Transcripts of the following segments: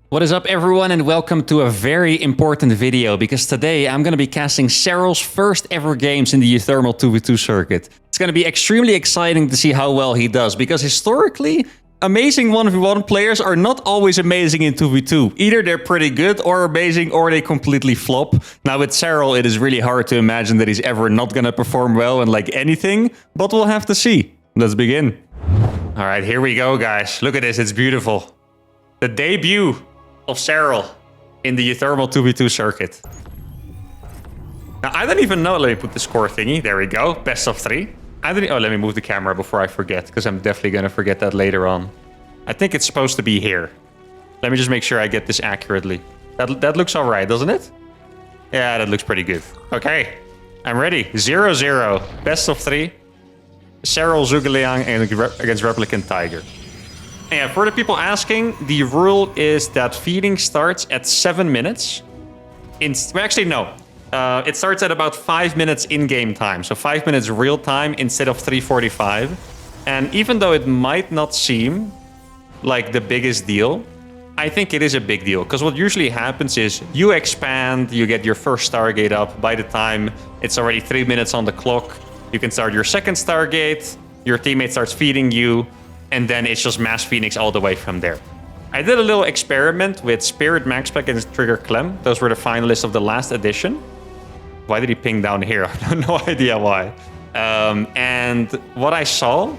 What is up everyone and welcome to a very important video because today I'm going to be casting SERRAL's first ever games in the uThermal 2v2 circuit. It's going to be extremely exciting to see how well he does because historically, amazing 1v1 players are not always amazing in 2v2. Either they're pretty good or amazing or they completely flop. Now with SERRAL it is really hard to imagine that he's ever not going to perform well in like anything, but we'll have to see. Let's begin. Alright, here we go guys. Look at this, it's beautiful. The debut of SERRAL in the uThermal 2v2 circuit. Now, I don't even know. Let me put the score thingy. There we go. Best of 3. Oh, let me move the camera before I forget, because I'm definitely going to forget that later on. I think it's supposed to be here. Let me just make sure I get this accurately. That looks all right, doesn't it? Yeah, that looks pretty good. Okay, I'm ready. 0-0. Best of 3. SERRAL Zhuge against Replicant Tiger. Yeah, for the people asking, the rule is that feeding starts at 7 minutes. Actually, no. It starts at about 5 minutes in-game time. So 5 minutes real time instead of 3:45. And even though it might not seem like the biggest deal, I think it is a big deal. Because what usually happens is you expand, you get your first Stargate up. By the time it's already 3 minutes on the clock, you can start your second Stargate. Your teammate starts feeding you. And then it's just Mass Phoenix all the way from there. I did a little experiment with Spirit Maxpack and Trigger Clem. Those were the finalists of the last edition. Why did he ping down here? I have no idea why. And what I saw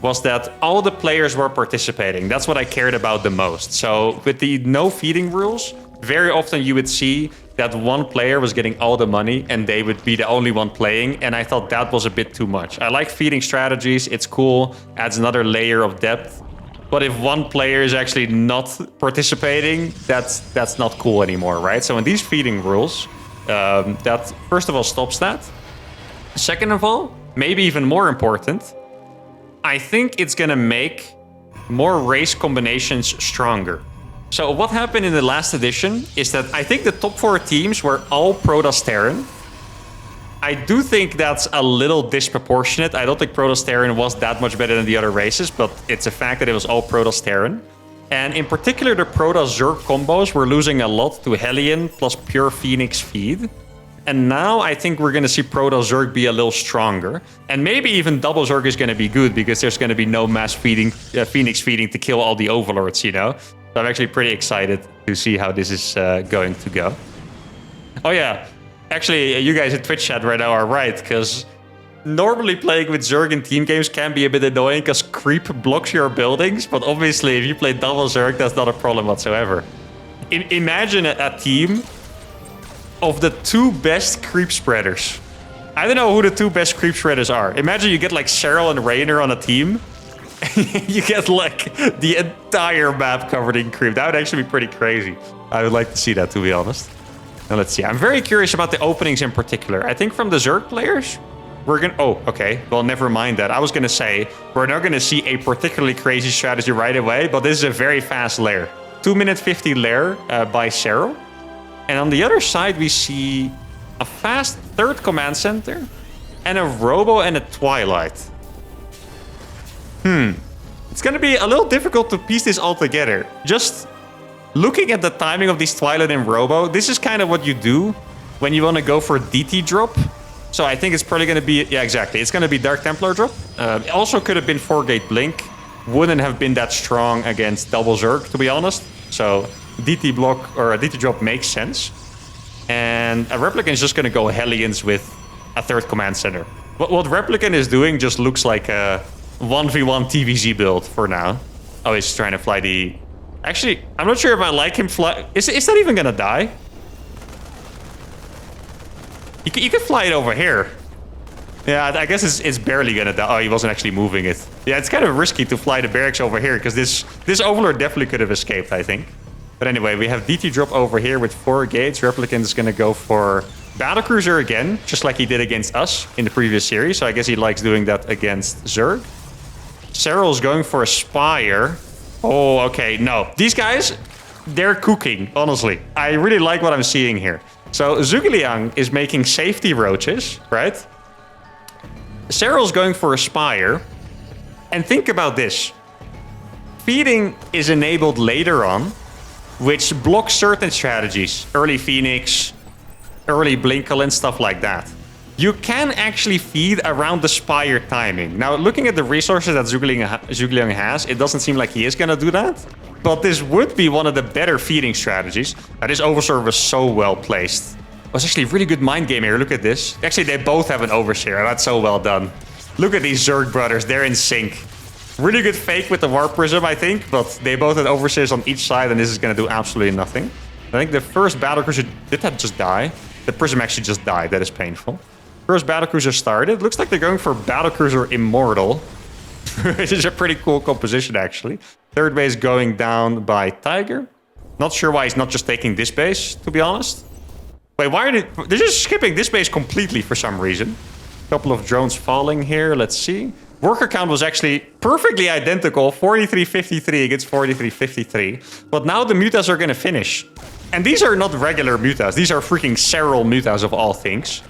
was that all the players were participating. That's what I cared about the most. So with the no feeding rules, very often you would see that one player was getting all the money and they would be the only one playing. And I thought that was a bit too much. I like feeding strategies. It's cool. Adds another layer of depth. But if one player is actually not participating, that's not cool anymore, right? So in these feeding rules, that first of all stops that. Second of all, maybe even more important, I think it's going to make more race combinations stronger. So what happened in the last edition is that I think the top 4 teams were all Protoss Terran. I do think that's a little disproportionate. I don't think Protoss Terran was that much better than the other races, but it's a fact that it was all Protoss Terran. And in particular, the Protoss Zerg combos were losing a lot to Hellion plus pure Phoenix feed. And now I think we're going to see Protoss Zerg be a little stronger. And maybe even double Zerg is going to be good because there's going to be no mass feeding, Phoenix feeding to kill all the overlords, you know? So I'm actually pretty excited to see how this is going to go. Oh yeah, actually you guys in Twitch chat right now are right, because normally playing with Zerg in team games can be a bit annoying because creep blocks your buildings, but obviously if you play double Zerg, that's not a problem whatsoever. Imagine a team of the 2 best creep spreaders. I don't know who the 2 best creep spreaders are. Imagine you get like SERRAL and Raynor on a team. You get like the entire map covered in creep. That would actually be pretty crazy. I would like to see that, to be honest. Now let's see. I'm very curious about the openings in particular. I think from the Zerg players, we're gonna... Oh, okay. Well, never mind that. I was gonna say, we're not gonna see a particularly crazy strategy right away, but this is a very fast lair. 2-minute 50 lair by SERRAL. And on the other side, we see a fast 3rd command center and a Robo and a Twilight. It's going to be a little difficult to piece this all together. Just looking at the timing of these Twilight and Robo, this is kind of what you do when you want to go for DT drop. So I think it's probably going to be... Yeah, exactly. It's going to be Dark Templar drop. It also could have been 4-gate Blink. Wouldn't have been that strong against double Zerg, to be honest. So DT block or a DT drop makes sense. And a Replicant is just going to go Hellions with a 3rd command center. What Replicant is doing just looks like a 1v1 TVZ build for now. Oh, he's trying to fly the... Actually, I'm not sure if I like him fly... Is that even gonna die? You could fly it over here. Yeah, I guess it's barely gonna die. Oh, he wasn't actually moving it. Yeah, it's kind of risky to fly the barracks over here, because this Overlord definitely could have escaped, I think. But anyway, we have DT drop over here with 4 gates. Replicant is gonna go for Battlecruiser again, just like he did against us in the previous series. So I guess he likes doing that against Zerg. SERRAL's going for a Spire. Oh, okay, no. These guys, they're cooking, honestly. I really like what I'm seeing here. So Zhuge is making safety roaches, right? SERRAL's going for a Spire. And think about this. Feeding is enabled later on. which blocks certain strategies. Early Phoenix, early Blinkle, and stuff like that. You can actually feed around the Spire timing. Now, looking at the resources that Zhuge has, it doesn't seem like he is going to do that. But this would be one of the better feeding strategies. This Overseer was so well placed. It was actually a really good mind game here. Look at this. Actually, they both have an Overseer. That's so well done. Look at these Zerg brothers. They're in sync. Really good fake with the Warp Prism, I think. But they both had Overseers on each side, and this is going to do absolutely nothing. I think the first Battlecruiser... Did that just die? The Prism actually just died. That is painful. First Battlecruiser started. Looks like they're going for Battlecruiser Immortal. Which is a pretty cool composition, actually. Third base going down by Tiger. Not sure why he's not just taking this base, to be honest. Wait, why are they... They're just skipping this base completely for some reason. A couple of drones falling here. Let's see. Worker count was actually perfectly identical. 43-53 against 43-53. But now the mutas are going to finish. And these are not regular mutas. These are freaking SERRAL mutas of all things.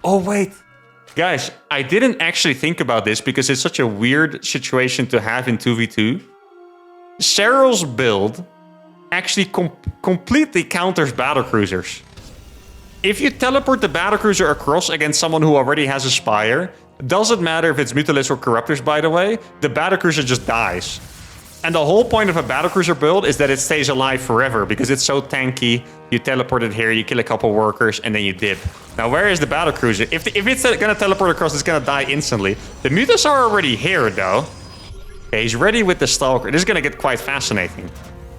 Oh, wait. Guys, I didn't actually think about this because it's such a weird situation to have in 2v2. SERRAL's build actually completely counters battlecruisers. If you teleport the battlecruiser across against someone who already has a Spire, doesn't matter if it's Mutalisks or Corruptors, by the way, the battlecruiser just dies. And the whole point of a battlecruiser build is that it stays alive forever because it's so tanky. You teleport it here, you kill a couple workers, and then you dip. Now, where is the battlecruiser? If it's going to teleport across, it's going to die instantly. The mutas are already here, though. Okay, he's ready with the Stalker. This is going to get quite fascinating.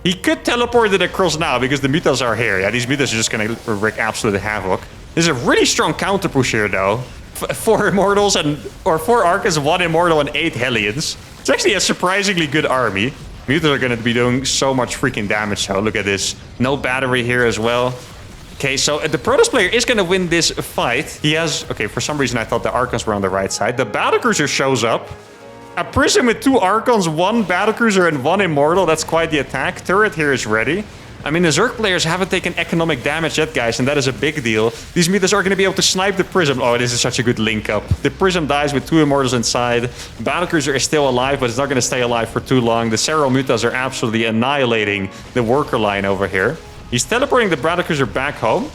He could teleport it across now because the mutas are here. Yeah, these mutas are just going to wreak absolute havoc. This is a really strong counter push here, though. 4 Immortals or 4 Archons, 1 Immortal, and 8 Hellions. It's actually a surprisingly good army. Mutas are going to be doing so much freaking damage, so look at this. No battery here as well. Okay, so the Protoss player is going to win this fight. He has... Okay, for some reason I thought the Archons were on the right side. The Battlecruiser shows up. A Prism with 2 Archons, 1 Battlecruiser, and 1 Immortal. That's quite the attack. Turret here is ready. I mean, the Zerg players haven't taken economic damage yet, guys, and that is a big deal. These mutas are going to be able to snipe the Prism. Oh, this is such a good link-up. The Prism dies with 2 Immortals inside. Battlecruiser is still alive, but it's not going to stay alive for too long. The SERRAL mutas are absolutely annihilating the worker line over here. He's teleporting the Battlecruiser back home,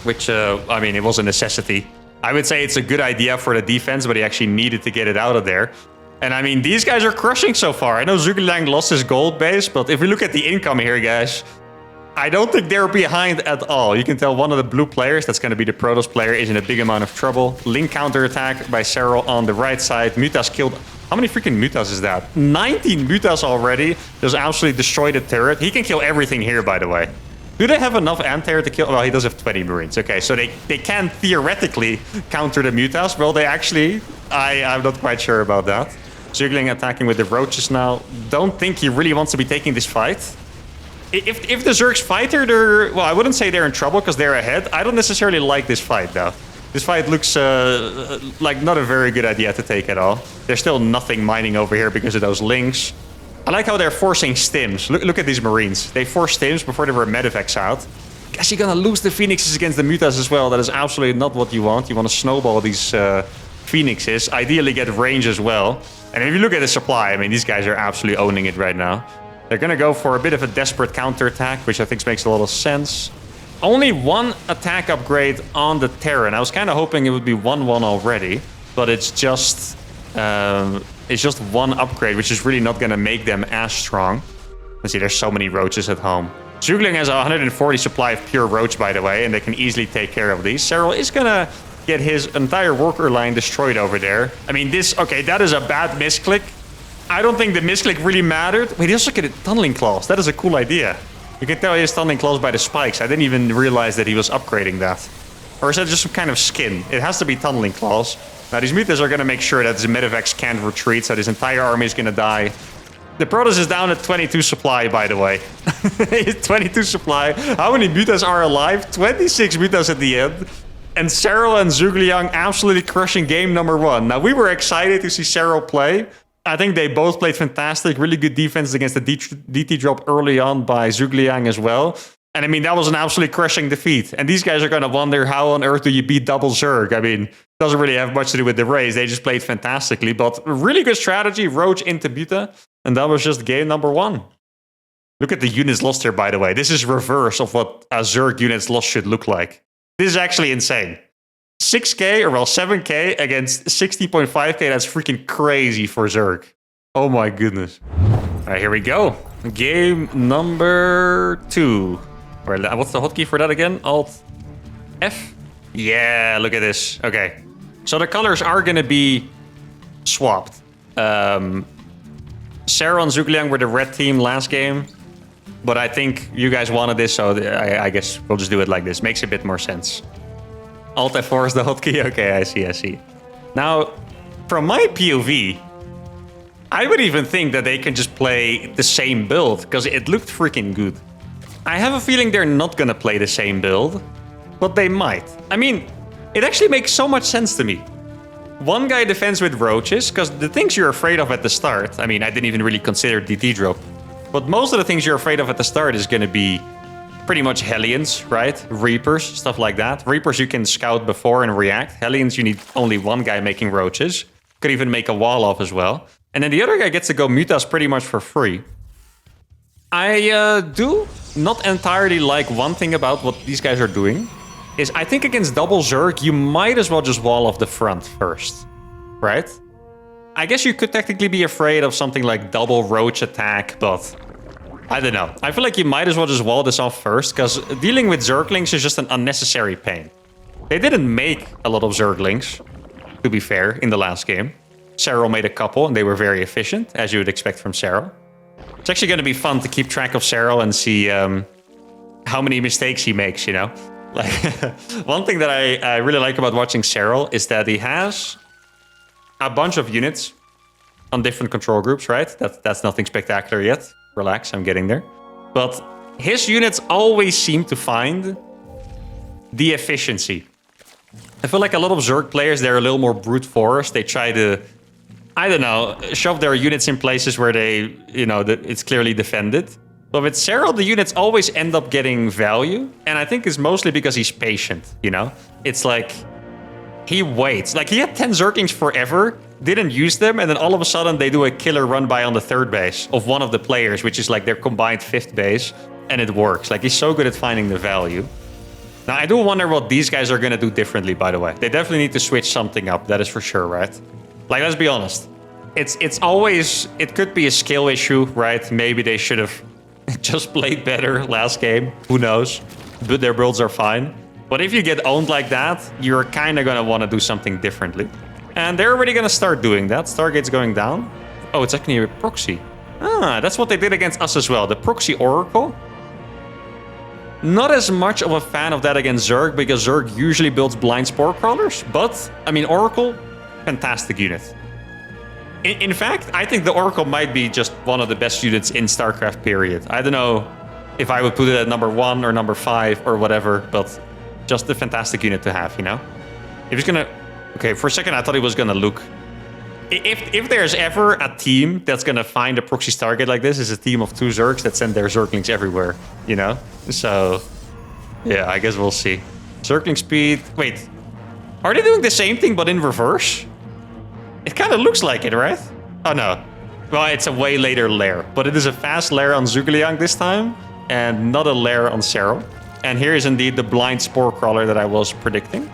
which, I mean, it was a necessity. I would say it's a good idea for the defense, but he actually needed to get it out of there. And I mean, these guys are crushing so far. I know Zhuge lost his gold base, but if we look at the income here, guys, I don't think they're behind at all. You can tell one of the blue players, that's going to be the Protoss player, is in a big amount of trouble. Link counter attack by SERRAL on the right side. Mutas killed... How many freaking mutas is that? 19 mutas already. Just absolutely destroyed the turret. He can kill everything here, by the way. Do they have enough anti-air to kill? Well, he does have 20 Marines. Okay, so they can theoretically counter the mutas. Well, they actually... I'm not quite sure about that. Zhuge attacking with the roaches now. Don't think he really wants to be taking this fight. If the Zergs fight here, they're... Well, I wouldn't say they're in trouble because they're ahead. I don't necessarily like this fight, though. This fight looks like not a very good idea to take at all. There's still nothing mining over here because of those links. I like how they're forcing stims. Look at these Marines. They forced stims before they were medevacs out. Guess you're gonna lose the Phoenixes against the mutas as well. That is absolutely not what you want. You want to snowball these Phoenixes. Ideally get range as well. And if you look at the supply, I mean, these guys are absolutely owning it right now. They're going to go for a bit of a desperate counterattack, which I think makes a lot of sense. Only 1 attack upgrade on the Terran. I was kind of hoping it would be 1-1 already, but it's just 1 upgrade, which is really not going to make them as strong. Let's see, there's so many roaches at home. Zhuge has a 140 supply of pure roach, by the way, and they can easily take care of these. SERRAL is going to get his entire worker line destroyed over there. I mean, okay, that is a bad misclick. I don't think the misclick really mattered. Wait, he also get a tunneling claws. That is a cool idea. You can tell he has tunneling claws by the spikes. I didn't even realize that he was upgrading that. Or is that just some kind of skin? It has to be tunneling claws. Now, these mutas are going to make sure that the medevacs can't retreat, so this entire army is going to die. The Protoss is down at 22 supply, by the way. 22 supply. How many mutas are alive? 26 mutas at the end. And SERRAL and Zhuge absolutely crushing game number 1. Now, we were excited to see SERRAL play. I think they both played fantastic. Really good defense against the DT drop early on by Zhuge as well. And I mean, that was an absolutely crushing defeat. And these guys are going to wonder, how on earth do you beat double Zerg? I mean, it doesn't really have much to do with the race. They just played fantastically. But really good strategy, Roach into Buta. And that was just game number 1. Look at the units lost here, by the way. This is reverse of what a Zerg units lost should look like. This is actually insane. 6k or well 7k against 16.5k. That's freaking crazy for Zerg. Oh my goodness. All right, here we go. Game number 2. What's the hotkey for that again? Alt F? Yeah, look at this. Okay. So the colors are going to be swapped. SERRAL and Zhuge were the red team last game. But I think you guys wanted this, so I guess we'll just do it like this. Makes a bit more sense. Alt F4 is the hotkey? Okay, I see. Now, from my POV, I would even think that they can just play the same build, because it looked freaking good. I have a feeling they're not gonna play the same build, but they might. I mean, it actually makes so much sense to me. One guy defends with roaches, because the things you're afraid of at the start, I mean, I didn't even really consider DT drop, but most of the things you're afraid of at the start is gonna be pretty much Hellions, right? Reapers, stuff like that. Reapers you can scout before and react. Hellions you need only one guy making roaches. Could even make a wall off as well. And then the other guy gets to go mutas pretty much for free. I do not entirely like one thing about what these guys are doing. Is I think against double Zerg, you might as well just wall off the front first. Right? I guess you could technically be afraid of something like double roach attack, but I don't know. I feel like you might as well just wall this off first, because dealing with Zerglings is just an unnecessary pain. They didn't make a lot of Zerglings, to be fair, in the last game. SERRAL made a couple, and they were very efficient, as you would expect from SERRAL. It's actually going to be fun to keep track of SERRAL and see how many mistakes he makes, you know? Like, one thing that I really like about watching SERRAL is that he has a bunch of units on different control groups, right? That's nothing spectacular yet. Relax, I'm getting there. But his units always seem to find the efficiency. I feel like a lot of Zerg players, they're a little more brute force. They try to, I don't know, shove their units in places where they, you know, it's clearly defended. But with SERRAL, the units always end up getting value. And I think it's mostly because he's patient, you know? It's like, he waits. Like, he had 10 Zerglings forever, didn't use them, and then all of a sudden they do a killer run by on the 3rd base of one of the players, which is like their combined 5th base, and it works. Like, he's so good at finding the value. Now, I do wonder what these guys are going to do differently, by the way. They definitely need to switch something up, that is for sure, right? Like, let's be honest. It's always, it could be a skill issue, right? Maybe they should have just played better last game. Who knows? But their builds are fine. But if you get owned like that, you're kind of going to want to do something differently. And they're already going to start doing that. Stargate's going down. Oh, it's actually a proxy. Ah, that's what they did against us as well. The proxy Oracle. Not as much of a fan of that against Zerg, because Zerg usually builds blind spore crawlers. But, I mean, Oracle, fantastic unit. In fact, I think the Oracle might be just one of the best units in StarCraft, period. I don't know if I would put it at number 1 or number 5 or whatever, but just a fantastic unit to have, you know? If he's gonna... Okay, for a second I thought he was gonna look... If there's ever a team that's gonna find a proxy Stargate like this, is a team of 2 Zergs that send their Zerglings everywhere, you know? So, yeah, I guess we'll see. Zergling speed... Wait, are they doing the same thing but in reverse? It kind of looks like it, right? Oh, no. Well, it's a way later lair, but it is a fast lair on Zhuge this time, and not a lair on SERRAL. And here is indeed the blind spore crawler that I was predicting.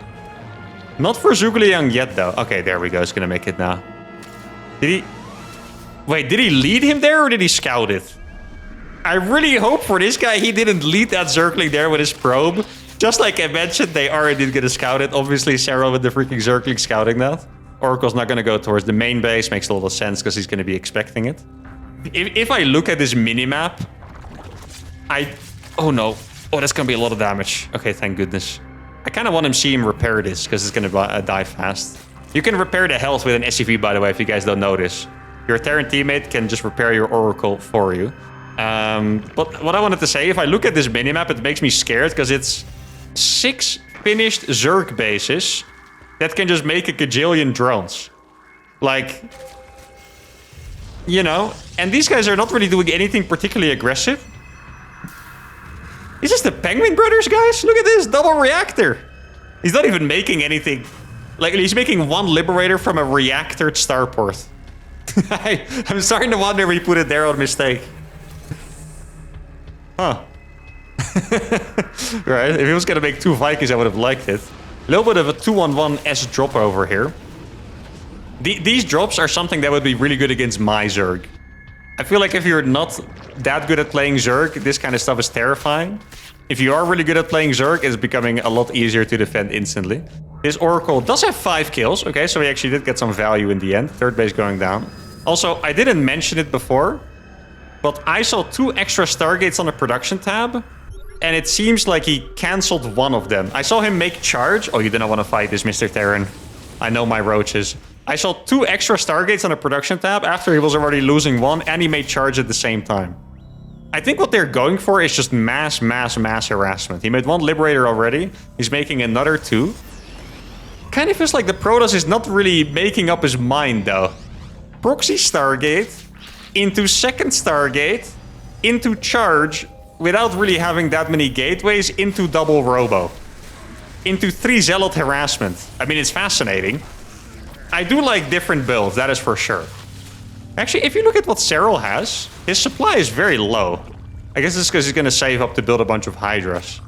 Not for Zhuge yet, though. Okay, there we go. He's gonna make it now. Did he... Wait, did he lead him there, or did he scout it? I really hope for this guy he didn't lead that Zergling there with his probe. Just like I mentioned, they are indeed gonna scout it. Obviously, SERRAL with the freaking Zergling scouting that. Oracle's not gonna go towards the main base. Makes a lot of sense, because he's gonna be expecting it. If I look at this minimap... Oh, no. Oh, that's gonna be a lot of damage. Okay, thank goodness. I kind of want to see him repair this, because it's gonna die fast. You can repair the health with an SCV, by the way, if you guys don't know this. Your Terran teammate can just repair your Oracle for you. But what I wanted to say, if I look at this minimap, it makes me scared, because it's 6 finished Zerg bases that can just make a gajillion drones. Like, you know, and these guys are not really doing anything particularly aggressive. Is this the Penguin Brothers, guys? Look at this, double reactor. He's not even making anything. Like, he's making 1 Liberator from a reactored starport. I'm starting to wonder if he put it there on mistake. Huh. Right, if he was gonna make 2 Vikings, I would have liked it. A little bit of a 2-on-1 S drop over here. These drops are something that would be really good against my Zerg. I feel like if you're not that good at playing Zerg, this kind of stuff is terrifying. If you are really good at playing Zerg, it's becoming a lot easier to defend instantly. This Oracle does have 5 kills. Okay, so he actually did get some value in the end. Third base going down. Also, I didn't mention it before, but I saw 2 extra Stargates on the production tab, and it seems like he cancelled one of them. I saw him make charge. Oh, you do not want to fight this, Mr. Terran. I know my roaches. I saw 2 extra Stargates on the production tab after he was already losing one, and he made charge at the same time. I think what they're going for is just mass harassment. He made 1 Liberator already. He's making another 2. Kind of feels like the Protoss is not really making up his mind, though. Proxy Stargate, into second Stargate, into charge, without really having that many gateways, into double Robo. Into 3 Zealot harassment. I mean, it's fascinating. I do like different builds, that is for sure. Actually, if you look at what SERRAL has, his supply is very low. I guess it's because he's going to save up to build a bunch of Hydras.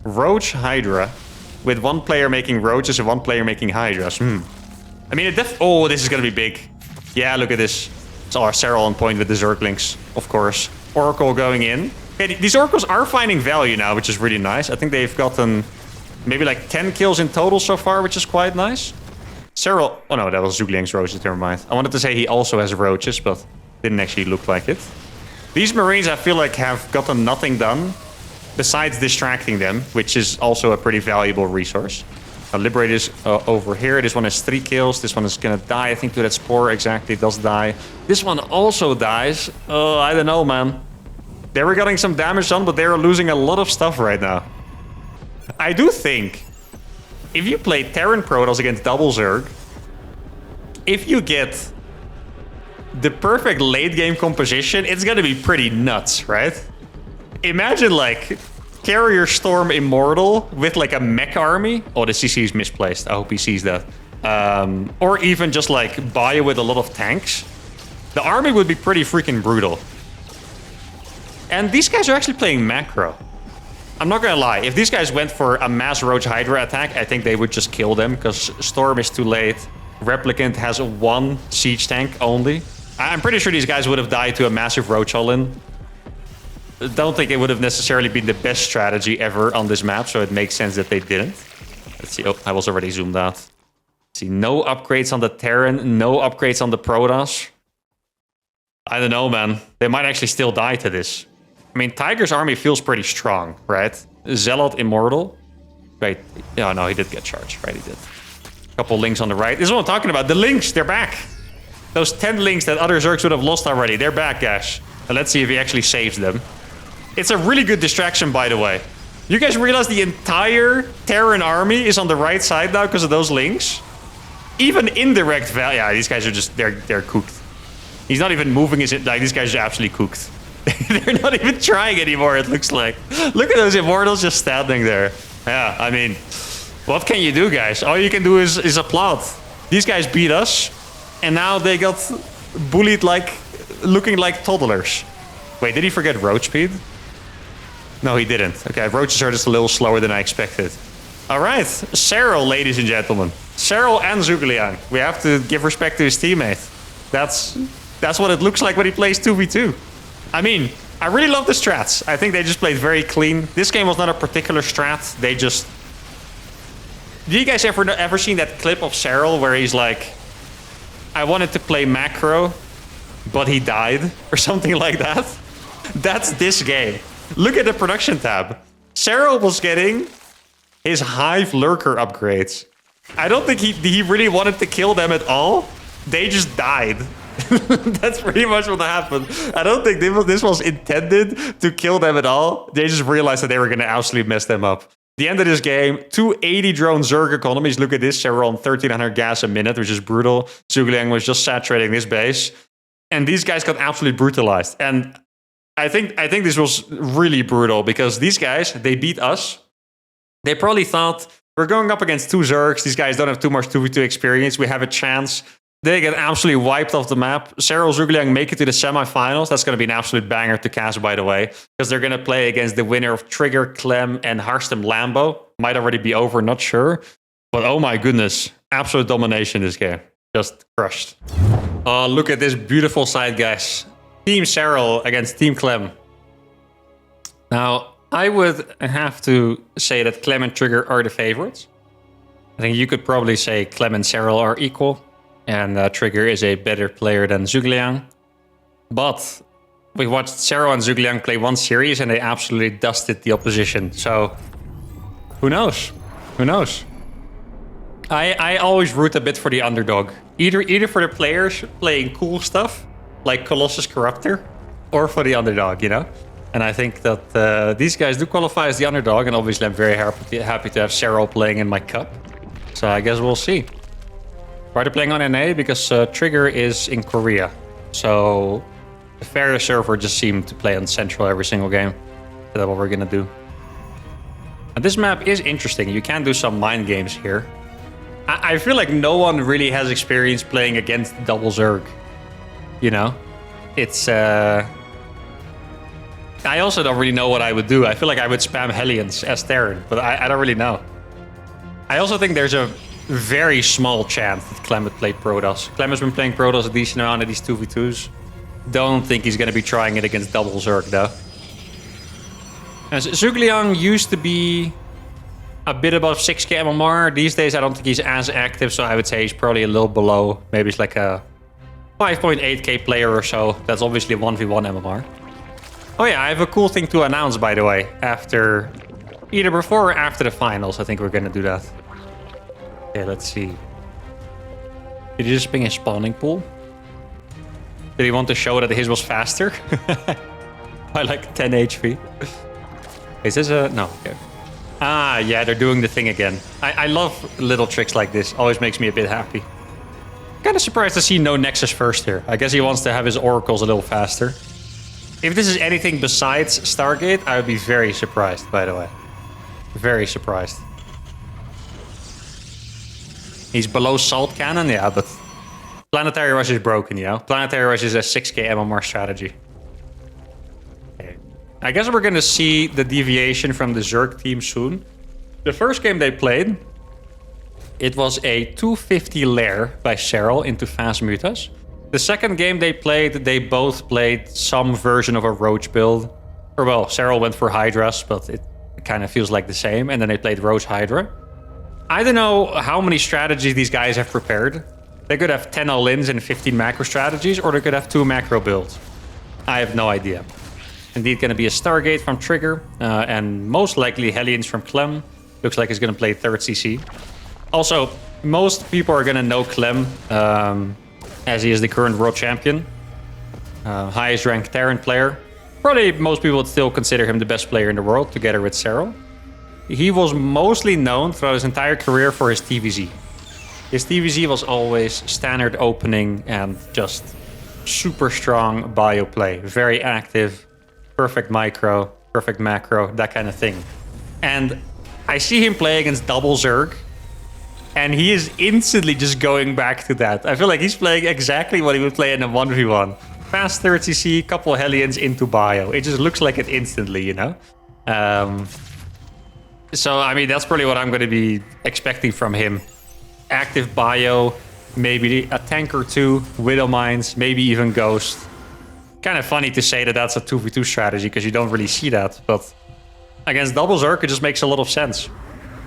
Roach Hydra, with 1 player making Roaches and 1 player making Hydras. I mean, oh, this is going to be big. Yeah, look at this. It's our SERRAL on point with the Zerglings, of course. Oracle going in. Okay, these Oracles are finding value now, which is really nice. I think they've gotten maybe like 10 kills in total so far, which is quite nice. SERRAL... Oh no, that was Zhugliang's Roaches, never mind. I wanted to say he also has Roaches, but didn't actually look like it. These Marines, I feel like, have gotten nothing done besides distracting them, which is also a pretty valuable resource. Liberate is over here. This one has 3 kills. This one is gonna die, I think, to that Spore. Exactly, it does die. This one also dies. Oh, I don't know, man. They were getting some damage done, but they are losing a lot of stuff right now. I do think if you play Terran Protoss against double Zerg, if you get the perfect late game composition, it's gonna be pretty nuts, right? Imagine like Carrier Storm Immortal with like a mech army. Oh, the CC is misplaced. I hope he sees that. Or even just like Bio with a lot of tanks. The army would be pretty freaking brutal. And these guys are actually playing macro. I'm not gonna lie, if these guys went for a mass Roach Hydra attack, I think they would just kill them, because Storm is too late. Replicant has 1 siege tank only. I'm pretty sure these guys would have died to a massive Roach all-in. Don't think it would have necessarily been the best strategy ever on this map, so it makes sense that they didn't. Let's see, oh, I was already zoomed out. Let's see, no upgrades on the Terran, no upgrades on the Protoss. I don't know, man. They might actually still die to this. I mean, Tiger's army feels pretty strong, right? Zealot Immortal. Wait, yeah, no, he did get charged, right? He did. Couple links on the right. This is what I'm talking about. The links, they're back. Those 10 links that other Zergs would have lost already, they're back, guys. And let's see if he actually saves them. It's a really good distraction, by the way. You guys realize the entire Terran army is on the right side now because of those links? Even indirect value. Yeah, these guys are just, they're cooked. He's not even moving his, like, these guys are absolutely cooked. They're not even trying anymore, it looks like. Look at those Immortals just standing there. Yeah, I mean, what can you do, guys? All you can do is applaud. These guys beat us, and now they got bullied like, looking like toddlers. Wait, did he forget roach speed? No, he didn't. Okay, roaches are just a little slower than I expected. All right, SERRAL, ladies and gentlemen. SERRAL and Zhugliang. We have to give respect to his teammate. That's what it looks like when he plays 2v2. I mean, I really love the strats. I think they just played very clean. This game was not a particular strat. They just... Do you guys ever seen that clip of SERRAL where he's like, I wanted to play macro, but he died, or something like that? That's this game. Look at the production tab. SERRAL was getting his Hive Lurker upgrades. I don't think he really wanted to kill them at all. They just died. That's pretty much what happened. I don't think this was intended to kill them at all. They just realized that they were going to absolutely mess them up. The end of this game, 280 drone Zerg economies. Look at this, SERRAL on 1300 gas a minute, which is brutal. Zhugliang was just saturating this base. And these guys got absolutely brutalized. And I think this was really brutal because these guys, they beat us. They probably thought, we're going up against 2 Zergs. These guys don't have too much 2v2 experience. We have a chance. They get absolutely wiped off the map. SERRAL, Zhugliang make it to the semifinals. That's going to be an absolute banger to cast, by the way, because they're going to play against the winner of Trigger, Clem, and Harstem Lambo. Might already be over, not sure. But oh my goodness, absolute domination this game. Just crushed. Oh, look at this beautiful side, guys. Team SERRAL against Team Clem. Now, I would have to say that Clem and Trigger are the favorites. I think you could probably say Clem and SERRAL are equal. And Trigger is a better player than Zhugliang. But we watched SERRAL and Zhugliang play one series and they absolutely dusted the opposition. So, who knows? Who knows? I always root a bit for the underdog. Either for the players playing cool stuff, like Colossus Corruptor, or for the underdog, you know? And I think that these guys do qualify as the underdog, and obviously I'm very happy to have SERRAL playing in my cup. So I guess we'll see. Why are they playing on NA? Because Trigger is in Korea. So the Fair server just seemed to play on Central every single game. So that's what we're gonna do. And this map is interesting. You can do some mind games here. I feel like no one really has experience playing against double Zerg. You know? It's... I also don't really know what I would do. I feel like I would spam Hellions as Terran, but I don't really know. I also think there's a very small chance that Clem would play Protoss. Clem has been playing Protoss a decent amount of these 2v2s. Don't think he's going to be trying it against double Zerg, though. Zhugliang used to be a bit above 6k MMR. These days, I don't think he's as active, so I would say he's probably a little below. Maybe it's like a 5.8k player or so. That's obviously 1v1 MMR. Oh yeah, I have a cool thing to announce, by the way. Either before or after the finals, I think we're going to do that. Okay, let's see. Did he just ping a spawning pool? Did he want to show that his was faster? By like 10 HP. Is this a... No, okay. Ah, yeah, they're doing the thing again. I love little tricks like this. Always makes me a bit happy. Kind of surprised to see no Nexus first here. I guess he wants to have his oracles a little faster. If this is anything besides Stargate, I would be very surprised, by the way. Very surprised. He's below Salt Cannon, yeah, but Planetary Rush is broken, you know? Planetary Rush is a 6k MMR strategy. Okay. I guess we're gonna see the deviation from the Zerg team soon. The first game they played, it was a 250 lair by SERRAL into Fast Mutas. The second game they played, they both played some version of a Roach build. Or well, SERRAL went for Hydras, but it kind of feels like the same. And then they played Roach Hydra. I don't know how many strategies these guys have prepared. They could have 10 all-ins and 15 macro strategies, or they could have 2 macro builds. I have no idea. Indeed, going to be a Stargate from Trigger, and most likely Hellions from Clem. Looks like he's going to play 3rd CC. Also, most people are going to know Clem, as he is the current world champion. Highest ranked Terran player. Probably most people would still consider him the best player in the world, together with SERRAL. He was mostly known throughout his entire career for his TVZ. His TVZ was always standard opening and just super strong bio play. Very active, perfect micro, perfect macro, that kind of thing. And I see him play against double Zerg, and he is instantly just going back to that. I feel like he's playing exactly what he would play in a 1v1. Fast 3rd CC, couple Hellions into bio. It just looks like it instantly, you know? So, I mean, that's probably what I'm going to be expecting from him. Active bio, maybe a tank or 2, Widow Mines, maybe even Ghost. Kind of funny to say that that's a 2v2 strategy, because you don't really see that. But against double Zerg, it just makes a lot of sense.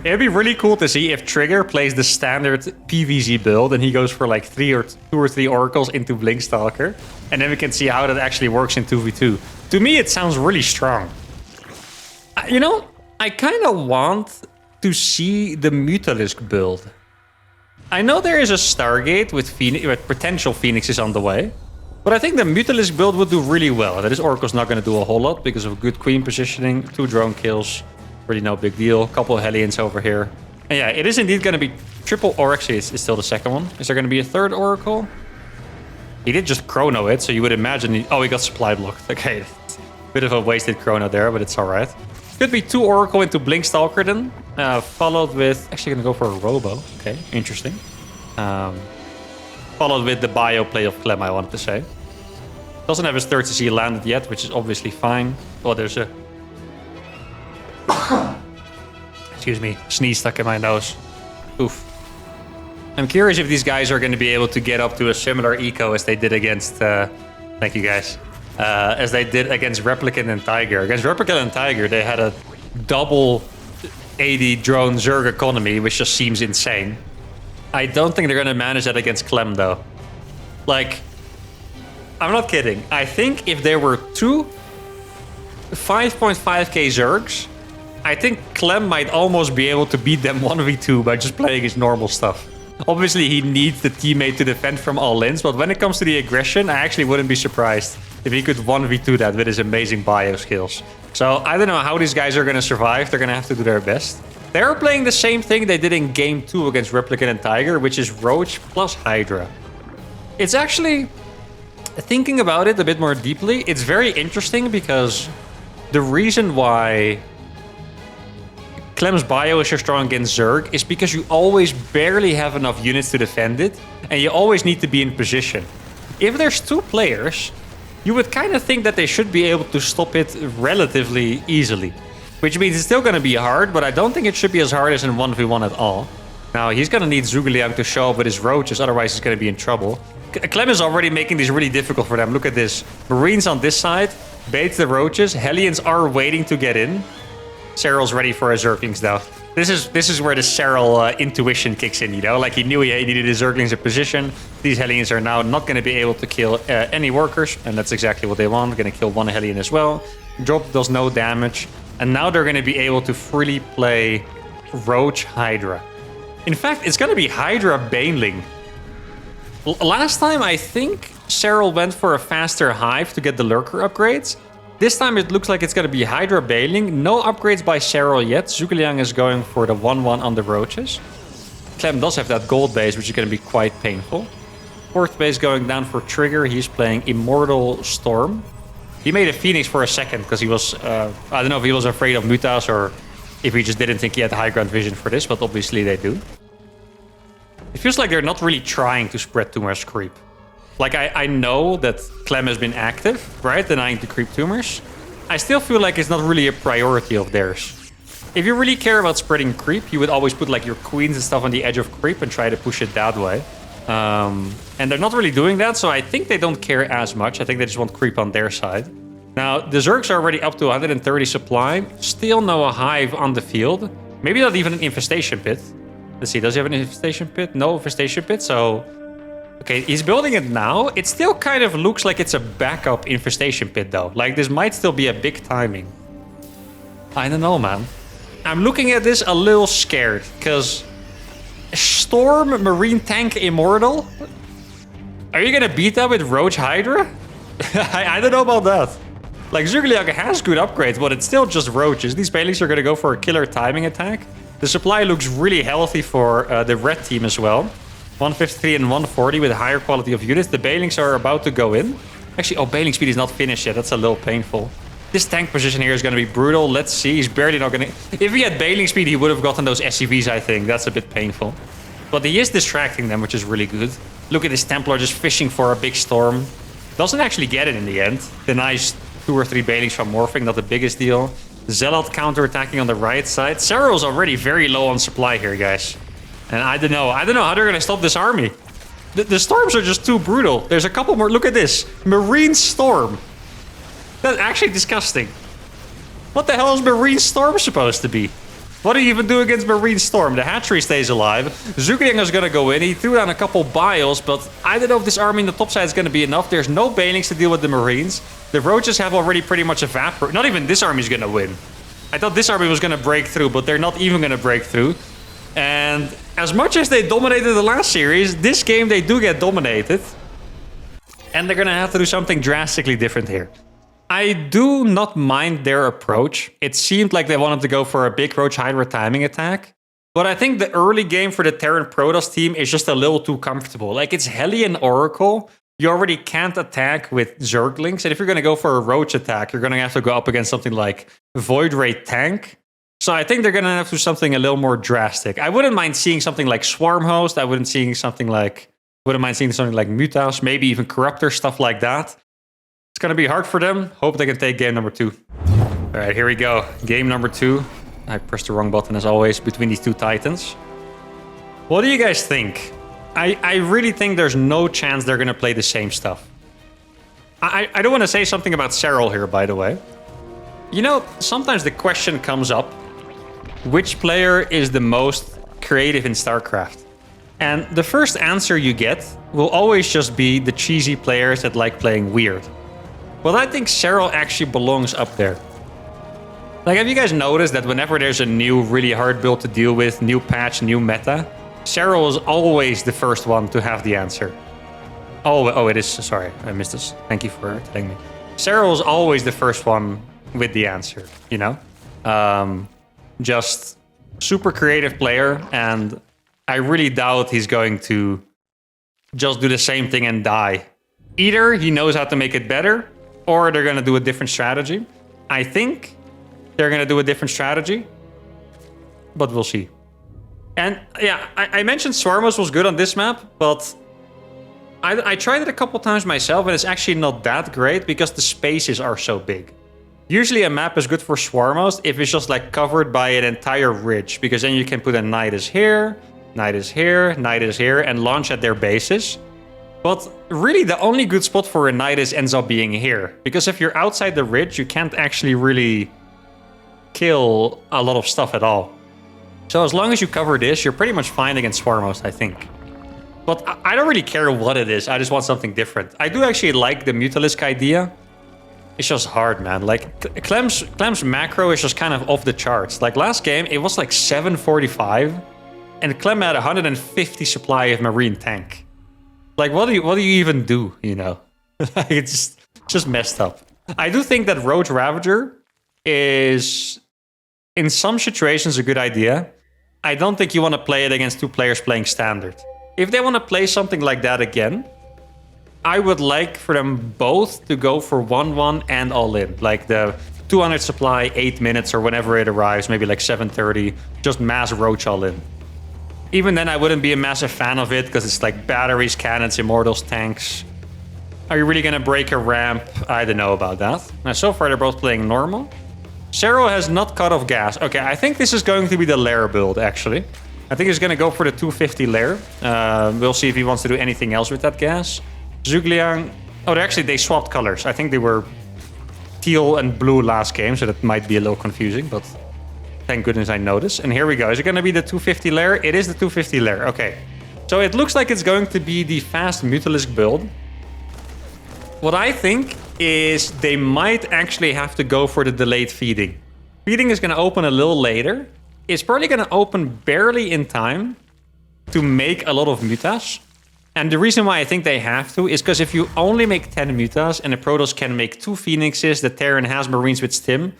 It'd be really cool to see if Trigger plays the standard PvZ build and he goes for like 2 or 3 oracles into Blinkstalker. And then we can see how that actually works in 2v2. To me, it sounds really strong. You know, I kind of want to see the Mutalisk build. I know there is a Stargate with potential Phoenixes on the way. But I think the Mutalisk build would do really well. That is Oracle's not going to do a whole lot because of good Queen positioning, 2 drone kills. Really no big deal. Couple of Hellions over here. And yeah, it is indeed going to be triple, or actually it's still the second one. Is there going to be a 3rd Oracle? He did just chrono it, so you would imagine... he got supply blocked. Okay, bit of a wasted chrono there, but it's alright. Could be 2 Oracle into Blinkstalker then. Followed with... actually going to go for a Robo. Okay, interesting. Followed with the bio play of Clem, I wanted to say. Doesn't have his third CC landed yet, which is obviously fine. Oh, there's a... Excuse me, sneeze stuck in my nose. Oof. I'm curious if these guys are going to be able to get up to a similar eco as they did against... thank you, guys. As they did against Replicant and Tiger. Against Replicant and Tiger, they had a double 80 drone Zerg economy, which just seems insane. I don't think they're going to manage that against Clem, though. Like, I'm not kidding. I think if there were two 5.5k Zergs, I think Clem might almost be able to beat them 1v2 by just playing his normal stuff. Obviously, he needs the teammate to defend from all ins, but when it comes to the aggression, I actually wouldn't be surprised if he could 1v2 that with his amazing bio skills. So I don't know how these guys are going to survive. They're going to have to do their best. They're playing the same thing they did in Game 2 against Replicant and Tiger, which is Roach plus Hydra. It's actually, thinking about it a bit more deeply, it's very interesting because the reason why Clem's bio is so strong against Zerg is because you always barely have enough units to defend it, and you always need to be in position. If there's two players, you would kind of think that they should be able to stop it relatively easily. Which means it's still going to be hard, but I don't think it should be as hard as in 1v1 at all. Now, he's going to need Zhuge to show up with his roaches, otherwise he's going to be in trouble. Clem is already making this really difficult for them. Look at this. Marines on this side, baits the roaches. Hellions are waiting to get in. Serral's ready for his Zerglings, though. This is where the Serral intuition kicks in, you know? Like, he knew he needed his Zerglings in position. These Hellions are now not going to be able to kill any workers, and that's exactly what they want. They're going to kill one Hellion as well. Drop does no damage. And now they're going to be able to freely play Roach Hydra. In fact, it's going to be Hydra Baneling. Last time, I think Serral went for a faster Hive to get the Lurker upgrades. This time, it looks like it's going to be Hydra Baneling. No upgrades by Serral yet. Zhuge is going for the 1-1 on the Roaches. Clem does have that gold base, which is going to be quite painful. Fourth base going down for Trigger. He's playing Immortal Storm. He made a Phoenix for a second because he was... I don't know if he was afraid of Mutas or if he just didn't think he had high ground vision for this, but obviously they do. It feels like they're not really trying to spread too much creep. Like, I know that Clem has been active, right? Denying to creep tumors. I still feel like it's not really a priority of theirs. If you really care about spreading creep, you would always put, like, your queens and stuff on the edge of creep and try to push it that way. And they're not really doing that, so I think they don't care as much. I think they just want creep on their side. Now, the Zergs are already up to 130 supply. Still no Hive on the field. Maybe not even an Infestation Pit. Let's see, does he have an Infestation Pit? No Infestation Pit, so... Okay, he's building it now. It still kind of looks like it's a backup Infestation Pit, though. Like, this might still be a big timing. I don't know, man. I'm looking at this a little scared, because... Storm Marine Tank Immortal? Are you gonna beat that with Roach Hydra? I don't know about that. Like, Zhuge has good upgrades, but it's still just Roaches. These Banelings are gonna go for a killer timing attack. The supply looks really healthy for the red team as well. 153 and 140 with a higher quality of units. The Banelings are about to go in. Actually, oh, Baneling speed is not finished yet. That's a little painful. This tank position here is going to be brutal. Let's see. He's barely not going to... If he had Baneling speed, he would have gotten those SCVs, I think. That's a bit painful. But he is distracting them, which is really good. Look at this Templar just fishing for a big storm. Doesn't actually get it in the end. Denies 2 or 3 Banelings from morphing. Not the biggest deal. Zealot counter-attacking on the right side. Serral's already very low on supply here, guys. And I don't know how they're going to stop this army. The storms are just too brutal. There's a couple more. Look at this. Marine Storm. That's actually disgusting. What the hell is Marine Storm supposed to be? What do you even do against Marine Storm? The hatchery stays alive. Zhuge is going to go in. He threw down a couple bios, but I don't know if this army in the top side is going to be enough. There's no Banelings to deal with the Marines. The Roaches have already pretty much evaporated. Not even this army is going to win. I thought this army was going to break through, but they're not even going to break through. And as much as they dominated the last series, this game they do get dominated. And they're going to have to do something drastically different here. I do not mind their approach. It seemed like they wanted to go for a big Roach Hydra timing attack. But I think the early game for the Terran Protoss team is just a little too comfortable. Like, it's Hellion Oracle. You already can't attack with Zerglings. And if you're going to go for a Roach attack, you're going to have to go up against something like Void Ray Tank. So I think they're going to have to do something a little more drastic. I wouldn't mind seeing something like Swarm Host. I wouldn't seeing something like... Wouldn't mind seeing something like Mutas, maybe even Corruptor, stuff like that. It's going to be hard for them. Hope they can take game number 2. All right, here we go. Game number 2. I pressed the wrong button as always between these two titans. What do you guys think? I really think there's no chance they're going to play the same stuff. I don't want to say something about SERRAL here, by the way. You know, sometimes the question comes up, which player is the most creative in StarCraft? And the first answer you get will always just be the cheesy players that like playing weird. Well, I think SERRAL actually belongs up there. Like, have you guys noticed that whenever there's a new, really hard build to deal with, new patch, new meta, SERRAL is always the first one to have the answer. Oh, it is. Sorry, I missed this. Thank you for telling me. SERRAL is always the first one with the answer, you know? Just super creative player, and I really doubt he's going to just do the same thing and die. Either he knows how to make it better, or they're going to do a different strategy. I think they're going to do a different strategy, but we'll see. And yeah, I mentioned Swarmos was good on this map, but I tried it a couple times myself, and it's actually not that great because the spaces are so big. Usually a map is good for Swarmos if it's just like covered by an entire ridge, because then you can put a Nidus here, Nidus here, Nidus here, and launch at their bases. But really the only good spot for a Nidus ends up being here, because if you're outside the ridge, you can't actually really kill a lot of stuff at all. So as long as you cover this, you're pretty much fine against Swarmos, I think. But I don't really care what it is, I just want something different. I do actually like the Mutalisk idea. It's just hard, man. Like, Clem's macro is just kind of off the charts. Like, last game, it was like 745, and Clem had 150 supply of Marine tank. Like, what do you even do, you know? It's just messed up. I do think that Roach Ravager is, in some situations, a good idea. I don't think you want to play it against two players playing standard. If they want to play something like that again, I would like for them both to go for 1-1 and all in. Like the 200 supply, 8 minutes, or whenever it arrives, maybe like 7:30, just mass Roach all in. Even then, I wouldn't be a massive fan of it, because it's like batteries, cannons, immortals, tanks. Are you really going to break a ramp? I don't know about that. Now, so far, they're both playing normal. SERRAL has not cut off gas. Okay, I think this is going to be the lair build, actually. I think he's going to go for the 250 lair. We'll see if he wants to do anything else with that gas. Zhugliang... Oh, they swapped colors. I think they were teal and blue last game, so that might be a little confusing, but thank goodness I noticed. And here we go. Is it going to be the 250 lair? It is the 250 lair. Okay. So it looks like it's going to be the fast Mutalisk build. What I think is they might actually have to go for the delayed feeding. Feeding is going to open a little later. It's probably going to open barely in time to make a lot of mutas. And the reason why I think they have to is because if you only make 10 mutas and the Protoss can make 2 Phoenixes, the Terran has Marines with Stim,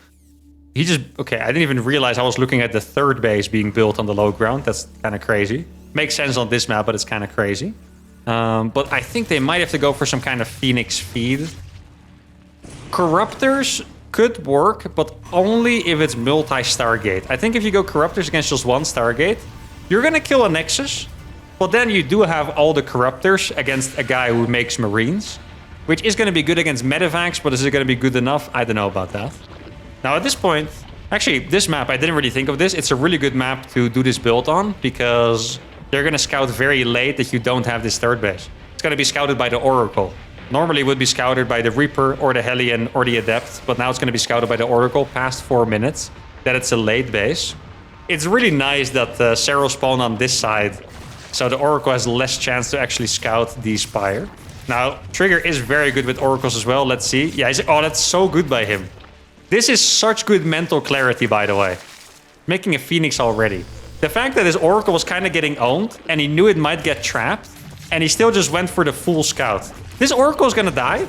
he just... Okay, I didn't even realize I was looking at the third base being built on the low ground. That's kind of crazy. Makes sense on this map, but it's kind of crazy. But I think they might have to go for some kind of Phoenix feed. Corruptors could work, but only if it's multi-Stargate. I think if you go Corruptors against just one Stargate, you're going to kill a Nexus, but then you do have all the Corruptors against a guy who makes Marines, which is going to be good against Medivacs, but is it going to be good enough? I don't know about that. Now, at this point, actually, this map, I didn't really think of this. It's a really good map to do this build on, because they're going to scout very late if you don't have this third base. It's going to be scouted by the Oracle. Normally it would be scouted by the Reaper or the Hellion or the Adept, but now it's going to be scouted by the Oracle past 4 minutes, that it's a late base. It's really nice that SERRAL spawned on this side, so the Oracle has less chance to actually scout the Spire. Now, Trigger is very good with Oracles as well, let's see. Yeah, oh, that's so good by him. This is such good mental clarity, by the way. Making a Phoenix already. The fact that his Oracle was kind of getting owned, and he knew it might get trapped, and he still just went for the full scout. This Oracle is gonna die,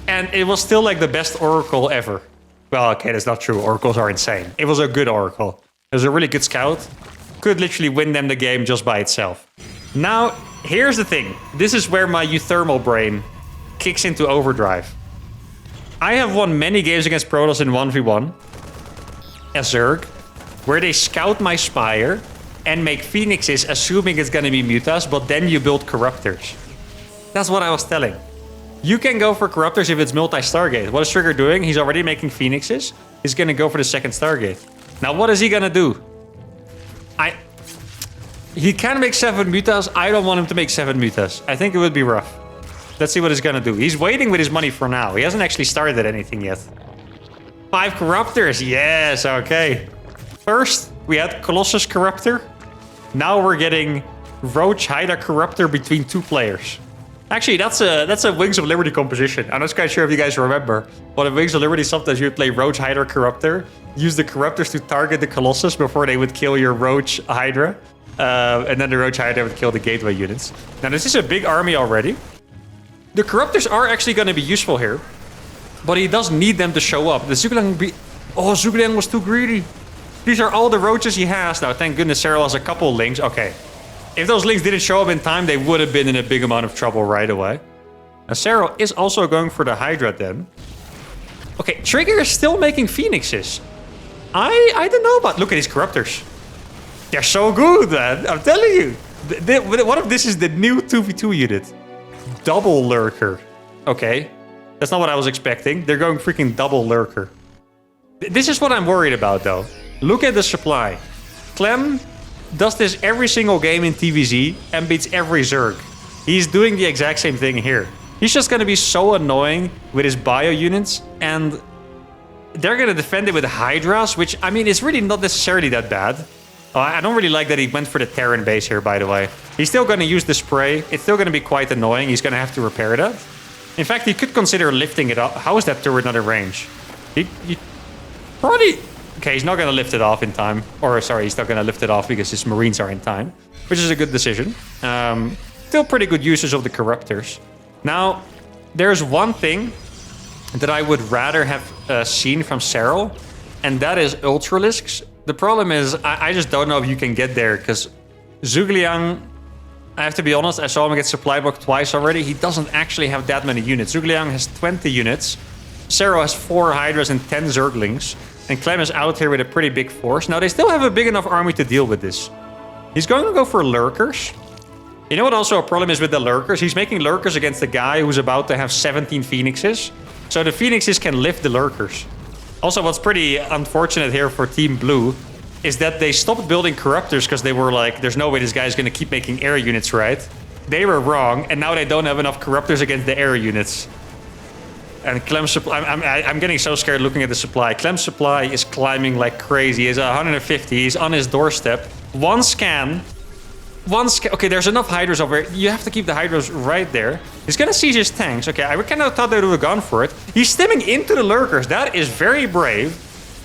and it was still like the best Oracle ever. Well, okay, that's not true. Oracles are insane. It was a good Oracle. It was a really good scout. Could literally win them the game just by itself. Now, here's the thing. This is where my uThermal brain kicks into overdrive. I have won many games against Protoss in 1v1 as Zerg, where they scout my Spire, and make Phoenixes, assuming it's going to be Mutas, but then you build Corruptors. That's what I was telling. You can go for Corruptors if it's multi-Stargate. What is Trigger doing? He's already making Phoenixes. He's going to go for the second Stargate. Now, what is he going to do? He can make 7 Mutas. I don't want him to make 7 Mutas. I think it would be rough. Let's see what he's going to do. He's waiting with his money for now. He hasn't actually started anything yet. 5 Corruptors. Yes, okay. First, we had Colossus Corruptor. Now we're getting Roach Hydra Corruptor between 2 players. Actually, that's a Wings of Liberty composition. I'm not quite sure if you guys remember. But in Wings of Liberty, sometimes you would play Roach Hydra Corruptor. Use the Corruptors to target the Colossus before they would kill your Roach Hydra. And then the Roach Hydra would kill the Gateway units. Now, this is a big army already. The Corruptors are actually going to be useful here. But he does need them to show up. The Zhuge Liang... Oh, Zhuge Liang was too greedy. These are all the roaches he has. Now, thank goodness SERRAL has a couple links. Okay. If those links didn't show up in time, they would have been in a big amount of trouble right away. Now, SERRAL is also going for the Hydra then. Okay, Trigger is still making Phoenixes. I don't know about... Look at these Corruptors. They're so good, man. I'm telling you. What if this is the new 2v2 unit? Double Lurker. Okay. That's not what I was expecting. They're going freaking double Lurker. This is what I'm worried about, though. Look at the supply. Clem does this every single game in TVZ and beats every Zerg. He's doing the exact same thing here. He's just going to be so annoying with his bio units, and they're going to defend it with Hydras, which, I mean, is really not necessarily that bad. I don't really like that he went for the Terran base here, by the way. He's still going to use the spray. It's still going to be quite annoying. He's going to have to repair that. In fact, he could consider lifting it up. How is that turret not in range? He probably... Okay, he's not going to lift it off in time. Or, sorry, he's not going to lift it off because his Marines are in time. Which is a good decision. Still pretty good usage of the Corruptors. Now, there's one thing that I would rather have seen from SERRAL. And that is Ultralisks. The problem is, I just don't know if you can get there. Because Zhuge Liang... I have to be honest, I saw him get supply blocked twice already. He doesn't actually have that many units. Zhuge Liang has 20 units. SERRAL has 4 Hydras and 10 Zerglings. And Clem is out here with a pretty big force. Now, they still have a big enough army to deal with this. He's going to go for Lurkers. You know what also a problem is with the Lurkers? He's making Lurkers against the guy who's about to have 17 Phoenixes. So the Phoenixes can lift the Lurkers. Also, what's pretty unfortunate here for Team Blue is that they stopped building Corruptors because they were like, there's no way this guy's going to keep making air units, right? They were wrong, and now they don't have enough Corruptors against the air units. And Clem's supply, I'm getting so scared looking at the supply. Clem's supply is climbing like crazy. He's 150. He's on his doorstep. One scan. Okay, there's enough Hydras over here. You have to keep the Hydras right there. He's gonna siege his tanks. Okay, I kind of thought they would have gone for it. He's stemming into the Lurkers. That is very brave.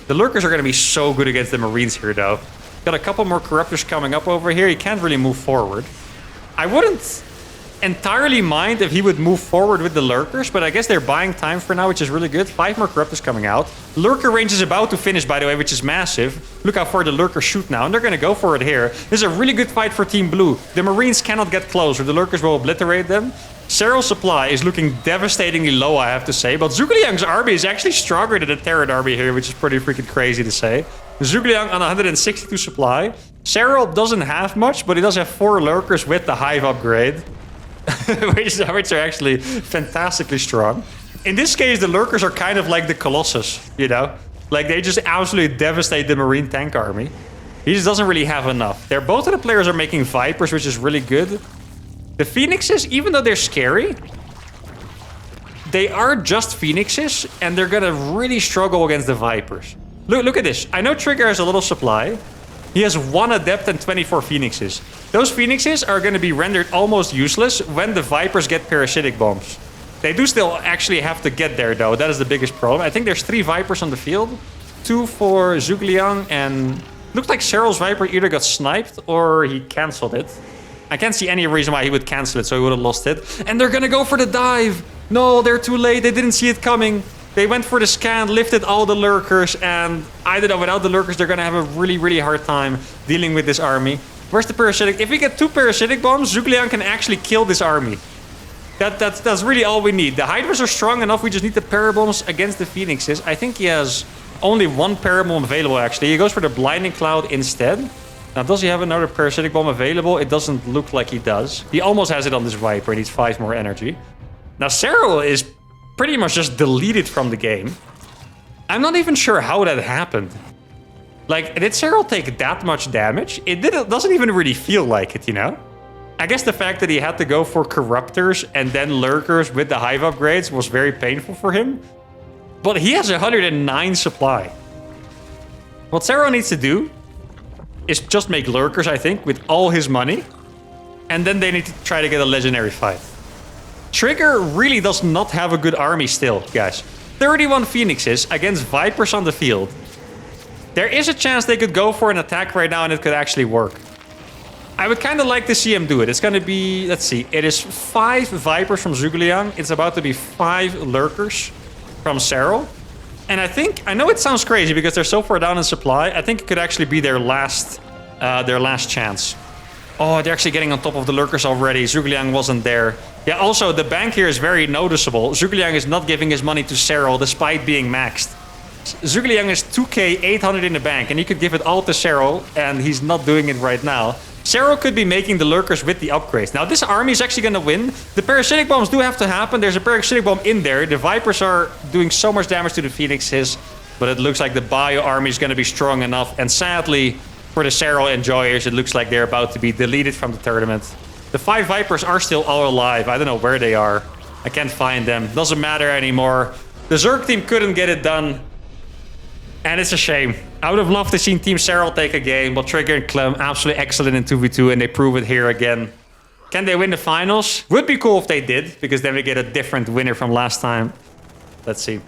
The Lurkers are gonna be so good against the Marines here, though. Got a couple more Corruptors coming up over here. He can't really move forward. I wouldn't entirely mind if he would move forward with the Lurkers, but I guess they're buying time for now, which is really good. 5 more Corruptors coming out. Lurker range is about to finish, by the way, which is massive. Look how far the Lurkers shoot now, and they're going to go for it here. This is a really good fight for Team Blue. The Marines cannot get closer. The Lurkers will obliterate them. SERRAL's supply is looking devastatingly low, I have to say, but Zhuge Liang's army is actually stronger than the Terran army here, which is pretty freaking crazy to say. Zhuge Liang on 162 supply. SERRAL doesn't have much, but he does have 4 Lurkers with the Hive upgrade. which are actually fantastically strong. In this case, the Lurkers are kind of like the Colossus, you know? Like, they just absolutely devastate the Marine tank army. He just doesn't really have enough. Both of the players are making Vipers, which is really good. The Phoenixes, even though they're scary, they are just Phoenixes, and they're gonna really struggle against the Vipers. Look at this. I know Trigger has a little supply. He has 1 Adept and 24 Phoenixes. Those Phoenixes are going to be rendered almost useless when the Vipers get parasitic bombs. They do still actually have to get there, though. That is the biggest problem. I think there's 3 Vipers on the field. 2 for Zhuge Liang, and looks like SERRAL's Viper either got sniped or he cancelled it. I can't see any reason why he would cancel it, so he would have lost it. And they're going to go for the dive. No, they're too late. They didn't see it coming. They went for the scan, lifted all the Lurkers, and I don't know, without the Lurkers, they're gonna have a really, really hard time dealing with this army. Where's the parasitic? If we get 2 parasitic bombs, Zhuge Liang can actually kill this army. That's really all we need. The Hydras are strong enough, we just need the parabombs against the Phoenixes. I think he has only 1 parabomb available, actually. He goes for the Blinding Cloud instead. Now, does he have another parasitic bomb available? It doesn't look like he does. He almost has it on this Viper. He needs 5 more energy. Now, SERRAL is pretty much just deleted from the game. I'm not even sure how that happened. Like, did SERRAL take that much damage? It doesn't even really feel like it, you know? I guess the fact that he had to go for Corruptors and then Lurkers with the Hive upgrades was very painful for him. But he has 109 supply. What SERRAL needs to do is just make Lurkers, I think, with all his money. And then they need to try to get a legendary fight. Trigger really does not have a good army still, guys. 31 Phoenixes against Vipers on the field. There is a chance they could go for an attack right now and it could actually work. I would kind of like to see him do it. It's going to be, let's see, it is 5 Vipers from Zhuge. It's about to be 5 Lurkers from SERRAL. And I know it sounds crazy because they're so far down in supply. I think it could actually be their last chance. Oh, they're actually getting on top of the Lurkers already. Zhuge wasn't there. Yeah, also, the bank here is very noticeable. Zhuge is not giving his money to SERRAL despite being maxed. Zhuge is 2k 800 in the bank, and he could give it all to SERRAL, and he's not doing it right now. SERRAL could be making the Lurkers with the upgrades. Now, this army is actually going to win. The parasitic bombs do have to happen. There's a parasitic bomb in there. The Vipers are doing so much damage to the Phoenixes, but it looks like the Bio army is going to be strong enough. And sadly, for the SERRAL enjoyers, it looks like they're about to be deleted from the tournament. The 5 Vipers are still all alive. I don't know where they are. I can't find them. Doesn't matter anymore. The Zerg team couldn't get it done. And it's a shame. I would have loved to see Team SERRAL take a game, but Trigger and Clem absolutely excellent in 2v2, and they prove it here again. Can they win the finals? Would be cool if they did, because then we get a different winner from last time. Let's see.